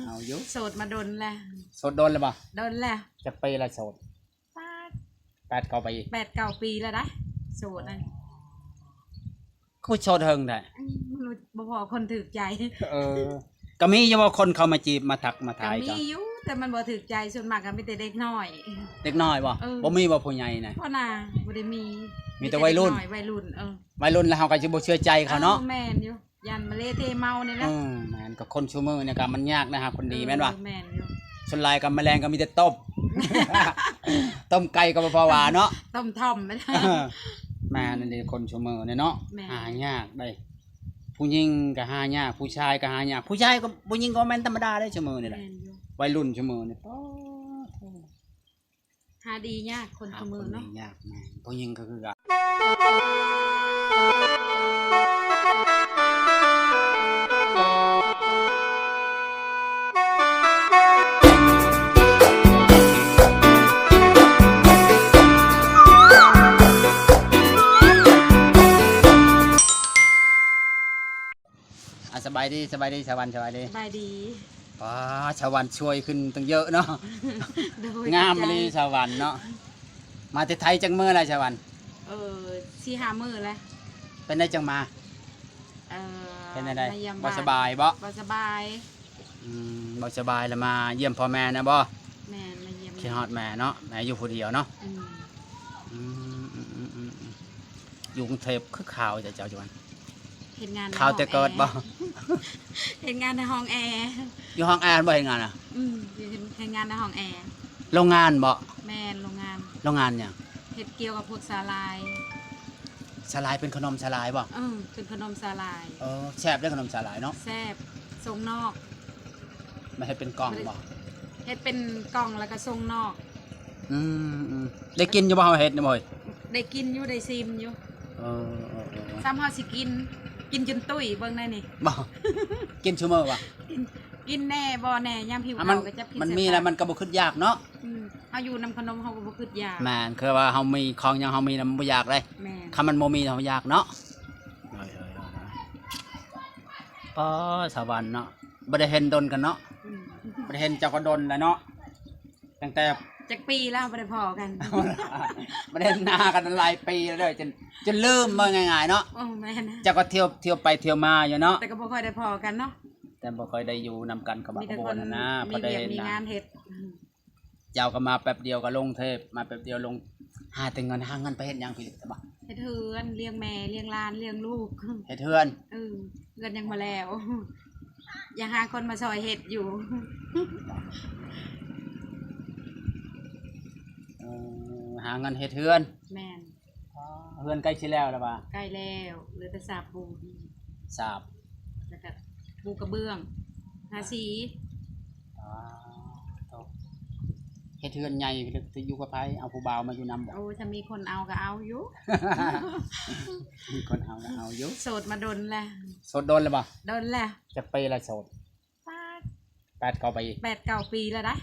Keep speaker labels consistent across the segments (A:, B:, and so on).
A: เอาอยู่
B: โสดมาดนแหละ
A: โสดโดนเลยบ่
B: ดนแหละ
A: จะปีละโสด8 9 ปี
B: 8 9 ปีแล้วได้โสดนะ
A: กูโสดเฮิงได้
B: บ่พอคนถือใจ
A: ก็มีอยู่ว่าคนเข้ามาจีบมาทักมาทาย
B: จ้ะมีอยู่แต่มันบ่ถือใจส่วนมากก็มีแต่เด็กน้อย
A: บ่มีว่าผู้ใหญ่น่ะ
B: บ่น่าบ่ได้
A: มีแต่วัยรุ่น
B: วัยรุ่น
A: วัยรุ่นแล้วเฮาก็สิบ่เชื่อใจเขาเนาะ
B: แม่นอยู่ยันมาเละเทเมานี่แหละ
A: แม่นก็คนชั่วมือเนี่ยก็มันยากนะฮะคนดีแม่นบ่
B: แม่นอยู่
A: ส่วนหลายก็แมลงก็มีแต่ต้มต้มไก่ก็บ่พอว่าเนาะ
B: ต้มท่อมแม่น
A: แม่นั่นดิคนชั่วมือเนี่ยเนาะหายากได้ผู้หญิงก็หายากผู้ชายก็หายากผู้ชายก็ผู้หญิงก็แม่นธรรมดาได้ชั่วมือนี่แหละวัยรุ่นชั่วมือนี่
B: หาดียากคนชั่วมือเนาะ
A: ยากแม่ผู้หญิงก็คือสบายดีชาววันสบายดีว้าชาววันช่วยขึ้นตั้งเยอะเนาะงามเลยชาววันเนาะมาที่ไทยจังเมื่อไรชาววัน
B: 4-5 มื้อแล้ว
A: เป็นได้จังมาเป็นได้บ่สบาย
B: บ่สบาย
A: บ่สบายแล้วมาเยี่ยมพ่อแม่นะบ่
B: แม่มาเยี่ยม
A: คิดฮอดแม่เนาะแม่อยู่ผู้เดียวเนาะอยู่กรุงเทพคือข่าวจะเจ้าจวน
B: เห็นงาน
A: ข่าวแต่เกิดบ่
B: เห็นงานในห้องแอร์
A: อยู่ห้องแอร์บ่เห็นงานอ่ะ
B: เห็นงานในห้องแอร์
A: โรงงานบ่
B: แม่โรงงาน
A: หยัง
B: เฮ็ดเกี่ยวกับพวกสาลาย
A: เป็นขนมสาลายบ่
B: เป็นขนมสาลาย
A: แซ่บได้ขนมสาลายเนาะ
B: แซ่บทรงนอก
A: ไม่ให้เป็นกล่องบ่
B: เฮ็ดเป็นกล่องแล้วก็ทรงนอก
A: ได้กินอยู่บ่เฮาเฮ็ดนี่บ่
B: ได้กินอยู่ได้ซิมอยู่ซ้ำเฮาสิกินจนตุ้ยเบิ่งได้นี่
A: บ่กินชั่วโมงบ่
B: กินแน่บ่แน่ยามผิว
A: ขาวก็จะมันมีแล้วมันก็บ่คิดยากเนาะ
B: เฮาอยู่นำขนมเฮาก็บ่คิดยาก
A: แม่นคือว่าเฮามีของยังเฮามีนำบ่ยากเลยคันมันบ่มีเฮายากเนาะสวรรค์เนาะบ่ได้เห็นดนกันเนาะบ่ได้เห็นเจ้าก็ดนแล้วเนาะตั้งแต่
B: จักปีแล้วบ่ได้พอกัน
A: บ่ได้หน้ากันหลายปีแล้วเด้อจนลืมมาง่ายๆเนาะ
B: แม่น
A: เจ้าก็เที่ยวไปเที่ยวมาอยู่เนาะ
B: แต่ก็บ่ค่อยได้พอกันเนาะ
A: แต่บ่ค่อยได้อยู่นำกันกับบ่บ่นะ
B: พอได้เห็นมีงานเฮ็ด
A: เจ้าก็มาแป๊บเดียวก็ลงเทพมาแป๊บเดียวลงหาแต่เงินไปเฮ็ดหยังพี่บ่
B: เฮ็ดเฮือนเลี้ยงแม่เลี้ยงหลานเลี้ยงลูก
A: เฮ็ดเฮือน
B: เงินยังมาแล้วยังหาคนมาซอยเฮ็ดอยู่
A: หาเงินเฮ็ดเฮือน
B: แม่น
A: เฮือนใกล้สิแล้วล่ะบ่
B: ใกล้แล้วเหลือแต่สาบปูน
A: สาบ
B: แล้วก็ปูกระเบื้องทาสี
A: เฮ็ดเฮือนใหญ่จะอยู่กับไผเอาผู้บ่าวมาอยู่นำบ่
B: ถ้ามีคนเอาก็เอาอยู่
A: มีคนเอาก็เอาอยู่
B: โสดมาดนแหละ
A: โสดโดนเลยบ่
B: ดนแหละ
A: จะปีละโสด8 9 ปี
B: 8 9 ปีแล้วได้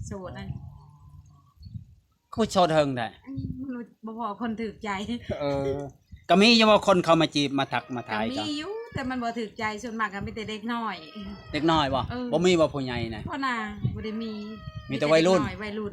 B: โสดนะ
A: กูโสดเฮิงได้
B: บ่พอคนถือใจ
A: ก็มีอยู่ว่าคนเข้ามาจีบมาทักมาทาย
B: จ้ะมีอยู่แต่มันบ่ถือใจส่วนมากก็มีแต่เด็กน้อย
A: บ่มีว่าผู้ใหญ่น่ะ
B: บ่น่าบ่ได้
A: มีแต่วัยรุ่น
B: วัยรุ่น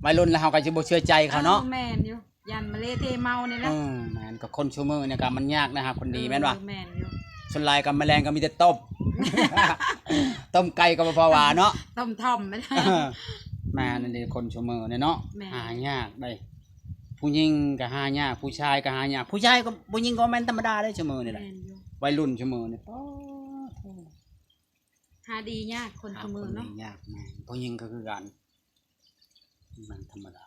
A: วัยรุ่นแล้วเฮาก็สิบ่เชื่อใจเขาเนาะ
B: แม่นอยู่ยันมาเละเทเมานี่แหละ
A: แม่นก็คนชั่วมือเนี่ยก็มันยากนะฮะคนดีแม่นบ่
B: แม่นอยู่
A: ส่วนหลายก็แมลงก็มีแต่ต้มต้มไก่ก็บ่พอว่าเนาะ
B: ต้มท่อมแม่น
A: แม่นั่นดิคนชั่วมือเนี่ยเนาะหายากได้ผู้หญิงก็หายากผู้ชายก็หายากผู้ชายก็ผู้หญิงก็แม่นธรรมดาได้ชั่วมือนี่แหละวัยรุ่นชั่วมือนี่
B: หาดียากคนชั่วมือเนาะ
A: ยากแม่ผู้หญิงก็คือกันมันธรรมดา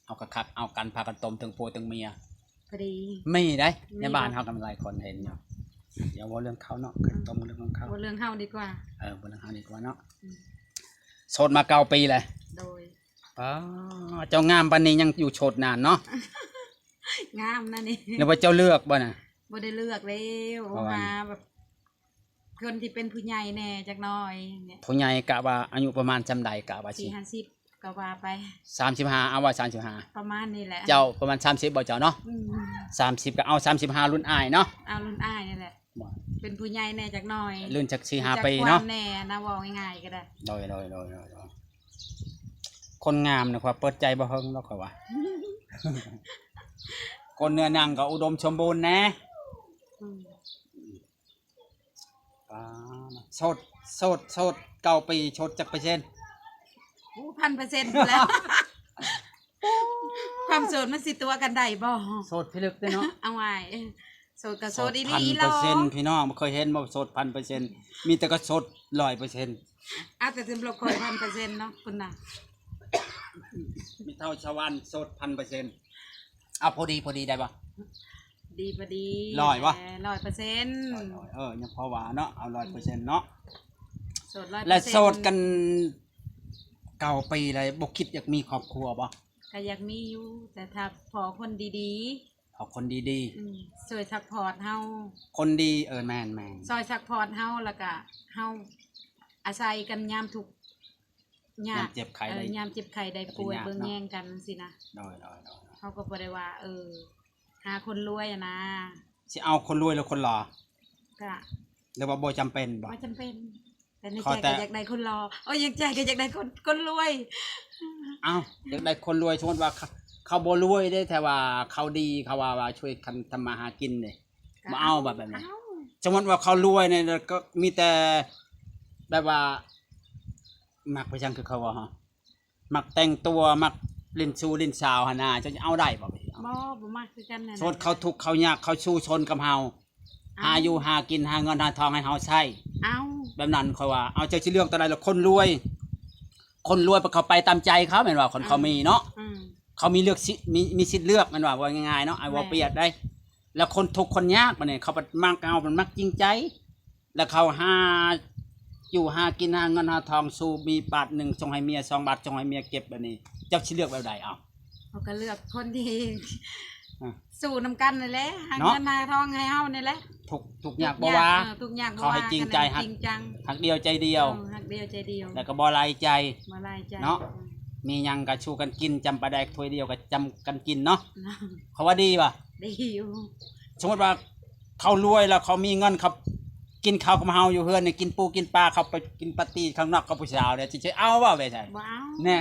A: เอากระคักเอากันพากันต้มถึงผัวถึงเมีย
B: พอดี
A: ไม่ได้ในบ้านเฮากันหลายคนเห็นอยู่เดี๋ยวว่าเรื่องเขาเนาะต้มเรื่องของเขา
B: ว่าเรื่องเฮาดีกว่า
A: ว่าเรื่องเฮาดีกว่าเนาะโสดมา9 ปีเลย
B: โดย
A: เจ้างามปานนี้ยังอยู่โสดนานเนาะ
B: งามนั่นนี่
A: แล้วว่าเจ้าเลือกบ่น่ะ
B: บ่ได้เลือกแล้วมาแบบคนที่เป็นผู้ใหญ่แน่จักหน่อยเนี่ย
A: ผู้ใหญ่กะว่าอายุประมาณจำใดกะว่าสิ
B: 40ก็ว่าไป
A: 35เอาว่า35
B: ประมาณนี้แหละ
A: เจ้าประมาณ30บ่เจ้าเนาะ30ก็เอา35รุ่นอ้ายเนาะ
B: เอารุ่นอ้ายนี่แหละ
A: บ่
B: เป็นผู้ใหญ่แน่จักหน่อย
A: รุ่นจัก4-5 ปีเนาะ
B: จักความแน่นะเว้าง่ายๆก็ได้
A: โดยคนงามนะครับเปิดใจบ่เฮิงเนาะข่อยว่า คนเนื้อหนังก็อุดมสมบูรณ์แนะโสด9 ปีโสดจักเปอร์เซ็นต์
B: โอ้ 1,000% แล้ว ความโสดมันสิตัวกันได้บ่
A: โสดพิลึกเด้เนาะ
B: เอาไว้โสดก็โสดอีหลี
A: 1,000%
B: หรอ
A: พี่น้องบ่เคยเห็นบ่โสด 1,000% มีแต่ก็โสด 100%
B: แต่ถึงบ่ค่อย 1,000% เนาะคุณน่ะ
A: มีเท่าชาวบ้านโสด 1,000% พอดีได้บ่
B: ดีบ่ดี
A: ร้อยวะ
B: 100%
A: ยังพอว่าเนาะเอา 100% เนาะ
B: โสด 100%
A: และโสดกัน9 ปีเลยบ่คิดอยากมีครอบครัวบ่
B: ก็อยากมีอยู่ แต่ถ้าพอคนดี
A: เอาคนดี
B: ๆช่วยซัพพอร์ตเฮา
A: ๆคนดีแม่น
B: ซอยซัพพอร์ตเฮาแล้วก็เฮาอาศัยกันยามทุกข์ยาก
A: ยามเจ็บไข้ได้
B: ยามเจ็บไข้ได้ป่วย
A: เป็นยาก
B: เบิ่ง
A: เนาะ
B: แย่งกันสินะ
A: โดย
B: เขาก็บ่ได้ว่า หาคนรวยอะนะ
A: สิเอาคนรวยหรือคนหล่อ
B: ก็
A: หรือว่าบ่จำเป็นบ่
B: บ่จำเป็น แต่ใน
A: ขอ
B: ใจ
A: แต่
B: ก็อยากได้คนรอยังใจก็อยากได้คนรวย
A: เอ้าอยากได้คนรวยสมมุติว่าเขาบ่รวยได้แต่ว่าเขาดีเขาว่าช่วยกันทำมาหากินนี่บ่เอาแบบนั้น
B: เอ้า
A: สมมุติว่าเขารวยเนี่ยก็มีแต่แบบว่ามักไปจังคือเขาว่าฮะมักแต่งตัวมักเล่นชูเล่นสาวหั่นน่ะจะเอาได้บ่
B: บ่มักคือกันนั่น
A: โทษเขาทุกข์เขายากเขาสู้ชนกับเฮาหาอยู่หากินหาเงินหาทองให้เฮาใช้
B: เอ้า
A: แบบนั้นค่อยว่าเอาเจ้าสิเลือกตัวใดล่ะคนรวยเขาไปตามใจเขาแม่นว่าคนเขามีเนาะ
B: อืม
A: เขามีเลือกมีสิทธิ์เลือกแม่นว่าง่ายๆเนาะไอ้ว่าเปรียบได้ แล้วคนทุกข์คนยากบัดนี้เขามักเอามันมักจริงใจ แล้วเขาหาอยู่หากินหาเงินหาทองสู้มีบาท1ส่งให้เมีย2 บาทส่งให้เมียเก็บแบบนี้เจ้าสิเลือกแบบใดเอา
B: เขาก็เลือกคนที่
A: อ่ะ
B: สู้นำกันนั่นแหละหา
A: เนาะ
B: เงินหาทองให้เฮานี่แหละ
A: ทุกอยากบ่ว่า
B: ทุกอย่างบ่
A: เขาให้
B: ว่า
A: จริงใจ
B: จริงจัง
A: หักเดียวใจเดียว
B: หักเดียวใจเดียว
A: แล้วก็บ่ลายใจ
B: บ่ลายใจ
A: เนาะ มีหยังก็ชูกันกินจำปลาแดกถ้วยเดียวก็จำกันกินเนาะ
B: เนาะ
A: เขาว่าดีป่ะ
B: ดีอยู่
A: สมมติว่าเขารวยแล้วเขามีเงินเขากินข้าวกับเฮาอยู่เฮือนนี่กินปูกินปลาเขาไปกินปาร์ตี้ข้างนอกกับผู้สาวเนี่ยสิเอาบ่ไปใช่
B: บ่เอา
A: แน่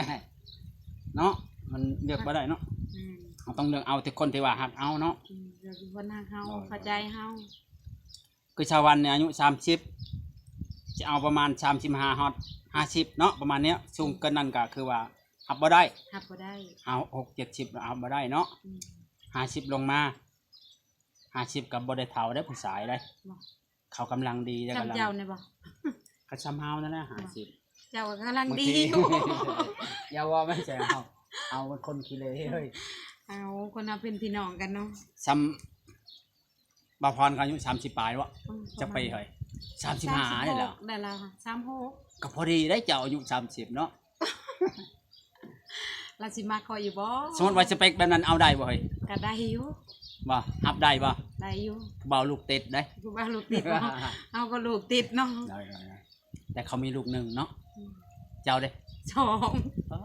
A: เนาะมันเลือกบ่ได้เนาะ
B: อืม
A: เราต้องเลือกเอาแต่คนที่ว่าฮักเอาเนาะ
B: เลือกอยู่คนหน้าเฮาเข้าใจเฮา
A: คือชาววันเนี่ยอายุ30จะเอาประมาณ35ฮอด50เนาะประมาณเนี้ยสูงเกินนั้นก็คือว่าหับบ่ได้
B: หับบ่ได้
A: เอา6 70เอาบ่ได้เนาะ
B: อืม
A: 50ลงมา50กับบ่ได้เฒ่าได้ผู้ชายได้
B: บ่
A: เขากำลังดีได้
B: จำ
A: กำลัง
B: เจ้าเนี่ยบ่
A: ก็ซ้ำเฮานั่นแหละ50
B: เจ้าก็กำลังดี
A: บางที
B: อยู่
A: อย่าว่าไม่ใช่เอาเป็นคนขี้เลยเฮ้ย
B: เอาคนเอาเป็นพี่น้องกันเนาะ
A: ซ้ำบาพรก็อายุ30ปลายวะจะไปเฮ้ย35นี่แหละ
B: 36ได้แล้วค่ะ36
A: ก็พอดีได้เจ้าอายุ30เนาะ
B: เราสิมาคอยอยู่บ่
A: สมมติว่าสเปคแบบนั้นเอาได้บ่เฮ้ย
B: ก็ได้อยู่
A: บ่ฮับได้บ่
B: ได้อยู่
A: เบาลูกติดได้
B: กูว่าลูกติดบ่เอาก็ลูกติดเนาะ
A: ได้แต่เขามีลูกหนึ่งเนาะเจ้าเด้
B: สอง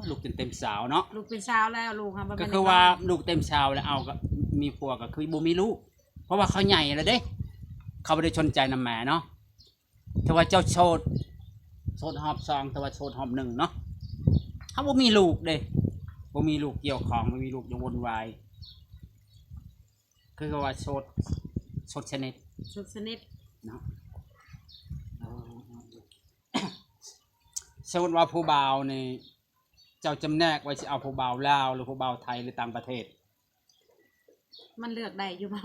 A: ลูกเต็มสาวเนาะ
B: ลูกเป็นสาวแล้วลูกค่ะมัน
A: ก็
B: เป็น
A: คือว่าลูกเต็มสาวแล้วเอาก็มีผัวก็คือบ่มีลูกเพราะว่าเขาใหญ่แล้วเด้เขาบ่ได้ชนใจนำแม่เนาะแต่ว่าเจ้าโสดหอบ2แต่ว่าโสดหอบ1เนาะเขาบ่มีลูกเด้บ่มีลูกเกี่ยวของบ่มีลูกอย่าวนวายคือว่าโสดชนิด
B: สุดสนิท
A: เนาะสมมุติว่าผู้บ่าวนี่เจ้าจำแนกว่าสิเอาผู้บ่าวลาวหรือผู้บ่าวไทยหรือต่างประเทศ
B: มันเลือกได้อยู่บ่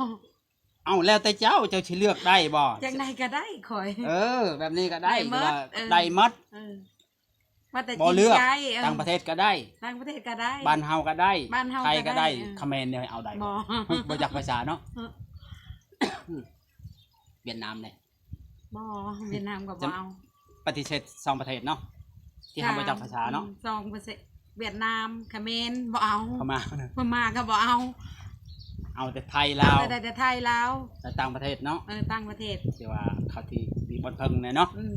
A: เอาแล้วแต่เจ้าสิเลือกได้บ่
B: จังใดก็ได้คอย
A: แบบนี้ก็ได้
B: ได้หมด
A: ว่า
B: เออ
A: ได้หมด
B: ว่าแต่
A: บ่
B: จริง
A: เลือก
B: ใจ
A: ต่างประเทศก็ได้
B: ต่างประเทศก็ได้
A: บ้านเฮาก็ได้
B: บ้านเฮา
A: ไทยก็ได้
B: ก็ได้
A: เขมรเนี่ยเอาได้
B: บ่
A: บ่จักภาษาเนาะเวียดนามเนี่ย
B: บ่เวียดนามก็บ่เอา
A: ปฏิเสธ2ประเทศเนาะที่เฮาบ่จักภาษาเนาะ
B: 2%เวียดนามเขมรบ่เอา
A: เข้ามา
B: พม่าก็บ่เอา
A: เอาแต่ไทยลาว
B: แต่ไทยลาว
A: แต่ต่างประเทศเนาะ
B: ต่างประเทศ
A: ที่ว่าเขาที่มีบนเพิงเนี่ยเนาะ
B: อืม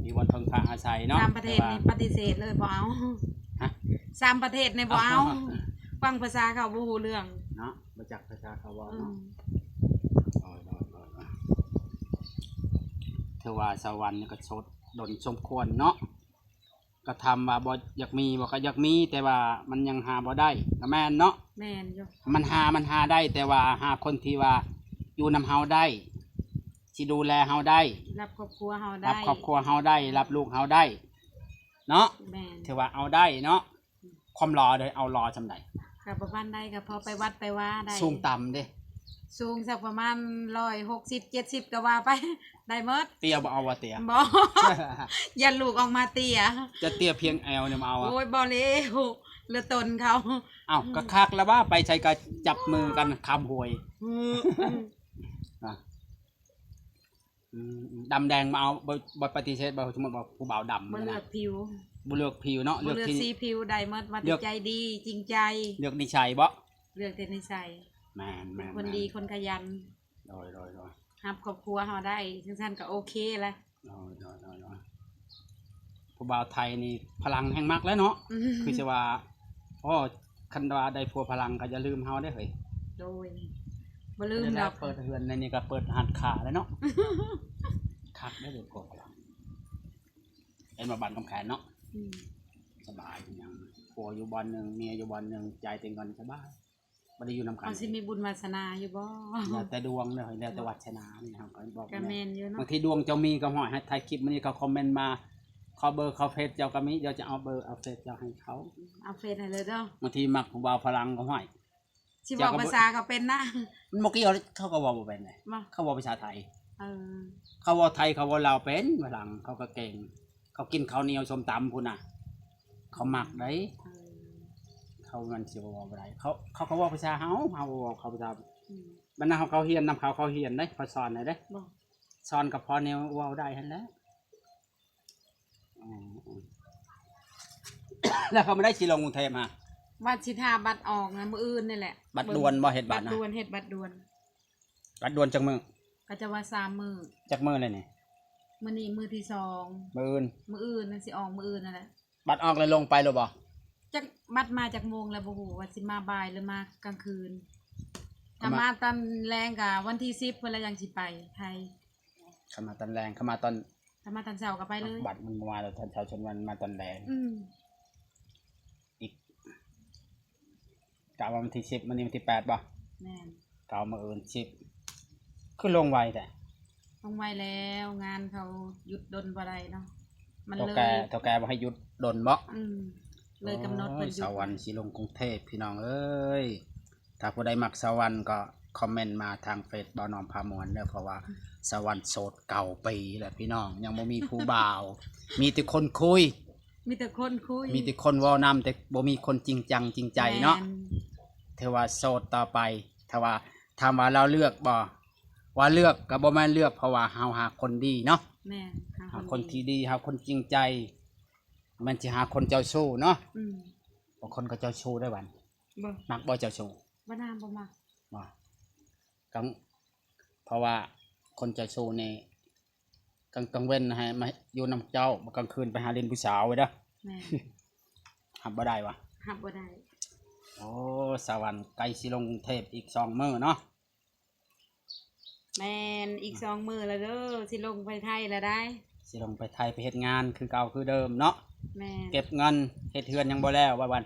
A: มีบนเพิงพระอาศัยเนาะ
B: ตามประเทศ
A: แต่
B: นี่
A: ว่า
B: ปฏิเสธเลยบ่เอา
A: ฮะ
B: 3ประเทศนี่บ่เอาฟังภาษาเขาบ่ฮู้เรื่อง
A: เนาะมาจากภาษาเขาว่า
B: อื
A: เนาะ
B: ม
A: ถือว่าสวรรค์นี่ก็โสดดนสมควรเนาะก็ทำว่าบ่อยากมีบ่ก็อยากมีแต่ว่ามันยังหาบ่ได้ก็แม่นเนาะ
B: แม่นอยู่
A: มันหาได้แต่ว่าหาคนที่ว่าอยู่นำเฮาได้สิดูแลเฮาได้
B: รับครอบครัวเฮาได้
A: รับครอบครัวเฮาได้รับลูกเฮาได้เนาะ
B: แม่น
A: ถือว่าเอาได้เนาะความรอเลยเอารอจำได้
B: ก็ประมาณใดก็พอไปวัดไปว่าได้
A: สูงต่ำเด้
B: สูงสักประมาณ160 70ก็ว่าไป ได้หมด
A: เตี้ยบ่เอาว่าเตี้ย
B: บ่ อย่าลูกออกมาเตี้ย
A: จะเตี้ยเพียงแอวเนี่ยมาเอาอะ
B: โอ้ยบ่เลวเหลือตนเขา
A: เอ้าก็คักแล้วว่าไปใช้ก็จับมือกันคำหวยอ่ะดำแดงมาเอาบ่ปฏิเสธบ่สมมุติว่าผู้บ่าวดำ
B: บ่
A: เนี่ย
B: เลือ
A: นะ
B: กผิว
A: บ่เลือกผิวเนาะ
B: บ่เลือก
A: ที่
B: สีผิวได้หมดว่า
A: เลือก
B: ใจดีจริงใจ
A: เลือกนิสัยบ่
B: เลือกแต่นิสัย
A: แม่น
B: เป็นคนดีคนขยัน
A: โดย
B: รับครอบครัวเฮาได้จังซั่นก็โอเคแหละ
A: ผู้บ่าวไทยนี่พลังแห่งมักแล้วเนาะคือจะว่าโอ้คันว่าได้ผัวพลังก็อย่าลืมเฮาได้อเฮ้ย
B: โดยบ่ลืมดอก
A: เปิดเฮือนในนี่ก็เปิดหันขาแล้วเนาะ คักได้เลยผัวพลังเอ็นมาบันกำแขนเนาะ
B: อืม
A: สบายอย่างผัวอยู่บ่อนหนึงเมียอยู่บ่อนหนึงจ่ายแต่เงินสบายบ่ได้อยู่นำกัน
B: เอาสิมีบุญวาสนาอยู่บ่
A: แล้วแต่ดวงเด้อแล้วแต่วัฒนานี่ครับก็บอก
B: ก็แม่นอยู่เนาะ
A: บางทีดวงเจ้ามีก็ห้อยให้ถ่ายคลิปมื้อนี้เขาคอมเมนต์มาขอเบอร์เขาเฟซเจ้าก็มีเดี๋ยวจะเอาเบอร์เอาเฟซเจ้าให้เขา
B: เอาเฟซให้เลยเด้อบ
A: างทีมักผู้บ่าวพลังก็ห้อย
B: สิบอกภาษาเขาเป็นนะ
A: มันบ่เกี่ยวเขาก็เว้าบ่เป็นเลย
B: บ่
A: เขาเว้าภาษาไทย
B: เออ
A: เขาเว้าไทยเขาเว้าลาวเป็นพลังเขาก็เก่ง เขากินข้าวเหนียวส้มตำพุ่นน่ะ เขามักได้
B: เออ
A: เขามันสิบ่เว้าบ่ได้เขาก็เว้าภาษาเฮาเฮาบ่เว้าเขาภาษา
B: อืม
A: บรรดาเขาเฮียนนำเขาเฮียนได้เขาสอนได้เด้
B: บ่
A: สอนกับพอแนวเว้าได้หั่นแหละแล้วเขาไม่ได้สิลงกรุงเทพมา
B: บัตรสิทาบัตรออกนะมื้ออื่นนี่แหละ
A: บัตรด่วนบ่เฮ็ดบั
B: บั
A: ต
B: ต
A: ร
B: ร
A: นะ
B: ด่วนเฮ็ดบัตรด่วน
A: บัตรด่วนจักมื้อ
B: ก็จะว่า3มื้อ
A: จักมื้อเลยนี่
B: มื้อนี้มื้อที่สอง
A: มื้ออื่น
B: มื้ออื่นนั่นสิออกมื้ออื่นนั่นแหละ
A: บัตรออกเลยลงไปหรือบ่
B: จักบัตรมาจากโมงแล้วบ่ฮู้ว่าสิมาบ่ายหรือมากลางคืนถ้ามาตอนแรงก็วันที่10เพิ่นละยังสิไปไทย
A: เข้ามาตอนแรงเข้ามาตอน
B: ถ้ามาตอนเช้าก็ไปเลย
A: บัตรมันมาแล้วตอนเช้าชนวันมาตอนแรง
B: อืม
A: อีกกะว่าวันที่10มันนี่วันที่8บ่
B: แม่น
A: กะมื้ออื่น10คือลงไวแต่
B: ต้องไว้แล้วงานเขาหยุดดนบ่ได้เนาะมัน
A: เท่า
B: เลย
A: แก่บ่ให้หยุดดนบ่
B: เลยกำหนดเป็นหยุ
A: ส
B: ด
A: วรรค์สิลงกรุงเทพพี่น้องเอ้ยถ้าผู้ใดมักสวรรค์ก็คอมเมนต์มาทางเฟซบ่าวน้อมพามวลเด้อเพราะว่าสวรรค์โสดเก่าปีแหละพี่น้องยังบ่มีผู้บ่าว มีแต่คนคุย
B: มีแต่คนคุย
A: มีแต่คนเว้านำแต่บ่มีคนจริงจังจริงใจเนาะ
B: แม่
A: ถือว่าโสดต่อไปถ้าว่าถามว่าเราเลือกบ่ว่าเลือกก็บ่แม่นเลือกเพราะว่าเฮาหาคนดีเนาะ
B: แม่น
A: หาคนที่ดีหาคนจริงใจมันสิหาคนเจ้าชู้เนาะ
B: อืม
A: บางคนก็เจ้าชู้ได้บัด
B: บ่
A: มักบ่เจ้าชู้
B: บ่นามบ่มัก
A: บ่กังเพราะว่าคนเจ้าชู้นี่กลางเว้นให้มาอยู่นำเจ้าบ่กลางคืนไปหาเล่นผู้สาวไว้เด้อ
B: แม่น
A: หับบ่ได้วะ
B: หับบ่ได้
A: โอ้สวรรค์ไกลสิลงกรุงเทพอีก2มื้อเนาะ
B: แม่นอีก2มื้อแล้วเด้อสิลงไปไทยแล้วได้
A: สิลงไปไทยไปเฮ็ดงานคือเก่าคือเดิมเนาะ
B: แม่น
A: เก็บเงินเฮ็ดเฮือนยังบ่แล้วว่าวัน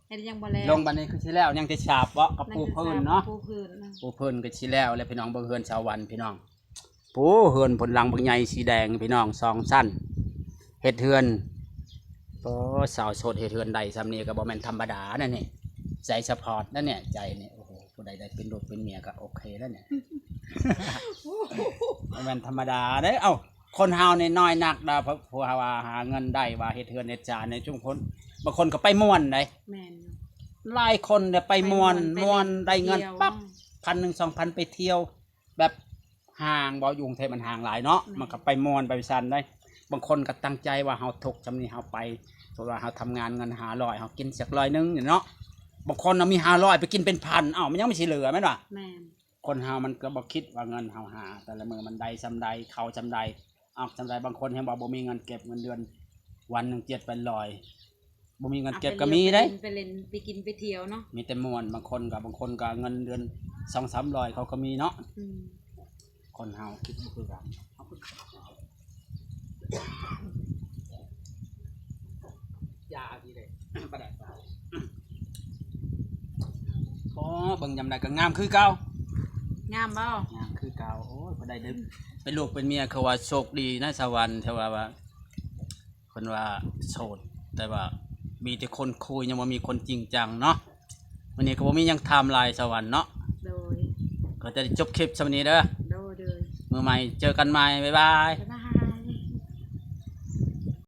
B: เฮ็ดยังบ่แล้ว
A: ลงบัดนี้คือสิแล้วยังจะฉาบบ่กับปูพื้นเนาะ
B: ปูพื้นนะ
A: ปูพื้นก็สิแล้วแล้วพี่น้องเบิ่งเฮือนชาววันพี่น้องปูเฮือนผลหลังเบิ่งใหญ่สีแดงพี่น้อง2ชั้นเฮ็ดเฮือนโอ้สาวโสดเฮ็ดเฮือนได้ซำนี้ก็บ่แม่นธรรมดานั่นนี่ใจสปอร์ตนั่นเนี่ยใจนี่โอ้โหผู้ใดได้เป็นลูกเป็นเมียก็โอเคแล้วเนี่ย บ่แม่นธรรมดาเด้เอ้าคนเฮานี่น้อยนักดาเพราะว่าหาเงินได้ว่าเฮ็ดเฮือนเฮ็ดจานในชุมพลบางคนก็ไปม่วนได้
B: แม่นอยู่
A: หลายคนเนี่ยไปม่วน
B: ไป
A: ม่วนได้เงิน
B: ที่ยว
A: ปั๊บ1,000 2,000ไปเที่ยว แบบห่างบ่อยู่กรุงเทพมันห่างหลายเนาะมันก็ไปม่วนไปซันได้ บางคนก็ตั้งใจว่าเฮาทุกข์จำนี้เฮาไปเพราะว่าเฮาทำงานเงิน500เฮากินสัก100นึงเนาะบางคนน่ะมี500ไปกินเป็นพันอ้าวมันยังไม่สิเหลือแม่นบ่
B: แม่น
A: คนเฮามันก็บ่คิดว่าเงินเฮาหาแต่ละมื้อมันได้ซำใดเข้าซำใดออกซำใดบางคนเห็นว่าบ่มีเงินเก็บเงินเดือนวันหนึง7-800บ่มีเงินเก็บก็มีได้
B: ไปเล่นไปกินไปเที่ยวเนาะ
A: มีแต่ม่วนบางคนก็เงินเดือน2-300เขาก็มีเนาะ
B: อืม
A: คนเฮาคิดบ่คือกัน ยาดีเลยประแดกเปล่าพอเบิ่งยำใดก็งามคือเก่าง
B: ามบ่
A: งามคือเก่าโอ้ยบ่ได้เด้อเป็นลูกเป็นเมียเขาว่าโชคดีในสวรรค์แต่ว่าคนว่าโสดแต่ว่ามีแต่คนคุยยังบ่มีคนจริงจังเนาะวันนี้ก็บ่มีหยังไทม์ไลน์สวรรค์เนาะ
B: โดย
A: ก็จะได้จบคลิปสำนี้เด้อ
B: โดย
A: มือใหม่เจอกันใหม่บ๊ายบาย
B: บ๊ายบาย